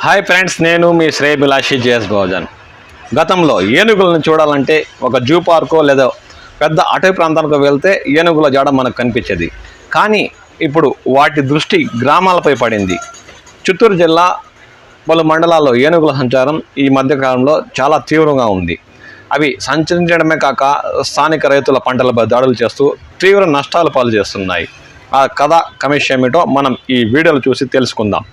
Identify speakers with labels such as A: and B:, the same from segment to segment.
A: Hi friends, నేను మీ శ్రేయభిలాషి JS Bahujan. గతంలో ఏనుగులను చూడాలంటే ఒక జూ పార్కో లేదా పెద్ద అటవీ ప్రాంతానికి వెళ్తే ఏనుగుల జాడ మనకు కనిపించేది. కానీ ఇప్పుడు వాటి దృష్టి గ్రామాలపై పడింది. చిత్తూరు జిల్లా పలు మండలాల్లో ఏనుగుల సంచారం ఈ మధ్యకాలంలో చాలా తీవ్రంగా ఉంది. అవి సంచరించడమే కాక స్థానిక రైతుల పంటలపై దాడులు చేస్తూ తీవ్ర నష్టాలు పాలు చేస్తున్నాయి. ఆ కథ కమిషన్ ఏమిటో మనం ఈ వీడియోలు చూసి తెలుసుకుందాం.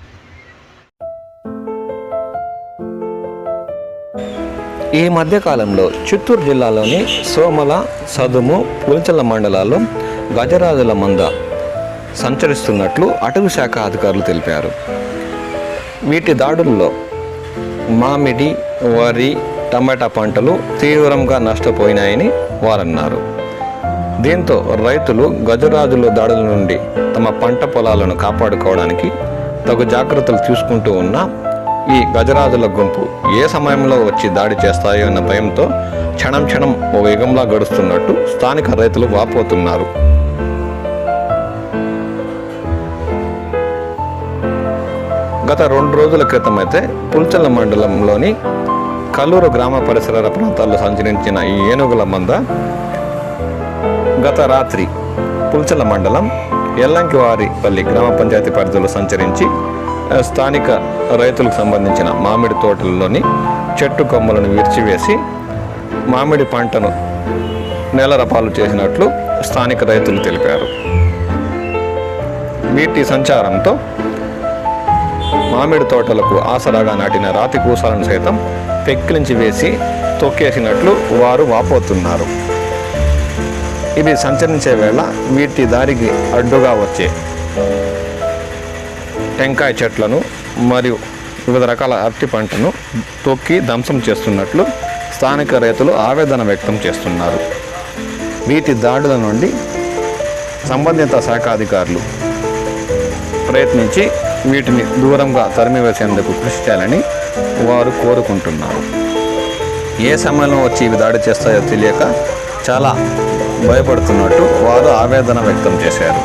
A: ఈ మధ్యకాలంలో చిత్తూరు జిల్లాలోని సోమల, సదుము, పులిచెర్ల మండలాల్లో గజరాజుల మంద సంచరిస్తున్నట్లు అటవీ శాఖ అధికారులు తెలిపారు. వీటి దాడుల్లో మామిడి, వరి, టమాటా పంటలు తీవ్రంగా నష్టపోయినాయని వారన్నారు. దీంతో రైతులు గజరాజుల దాడుల నుండి తమ పంట పొలాలను కాపాడుకోవడానికి తగు జాగ్రత్తలు తీసుకుంటూ ఉన్నా ఈ గజరాజుల గుంపు ఏ సమయంలో వచ్చి దాడి చేస్తాయో అన్న భయంతో క్షణం ఓ యుగంలా గడుస్తున్నట్టు స్థానిక రైతులు వాపోతున్నారు. గత 2 రోజుల క్రితం అయితే పులిచెర్ల మండలంలోని కల్లూరు గ్రామ పరిసర ప్రాంతాల్లో సంచరించిన ఈ ఏనుగుల మంద గత రాత్రి పులిచెర్ల మండలం ఎల్లంకివారిపల్లి గ్రామ పంచాయతీ పరిధిలో సంచరించి స్థానిక రైతులకు సంబంధించిన మామిడి తోటల్లోని చెట్టు కొమ్మలను విరిచివేసి మామిడి పంటను నేలరపాలు చేసినట్లు స్థానిక రైతులు తెలిపారు. వీటి సంచారంతో మామిడి తోటలకు ఆసరాగా నాటిన రాతి కూసాలను సైతం పెక్కిలించి వేసి తొక్కేసినట్లు వారు వాపోతున్నారు. ఇది సంచరించే వేళ వీటి దారికి అడ్డుగా వచ్చే టెంకాయ చెట్లను మరియు వివిధ రకాల అరటి పంటను తొక్కి ధ్వంసం చేస్తున్నట్లు స్థానిక రైతులు ఆవేదన వ్యక్తం చేస్తున్నారు. వీటి దాడుల నుండి సంబంధిత శాఖ అధికారులు ప్రయత్నించి వీటిని దూరంగా తరిమివేసేందుకు కృషి చేయాలని వారు కోరుకుంటున్నారు. ఏ సమయంలో వచ్చి ఇవి దాడి చేస్తాయో తెలియక చాలా భయపడుతున్నట్టు వారు ఆవేదన వ్యక్తం చేశారు.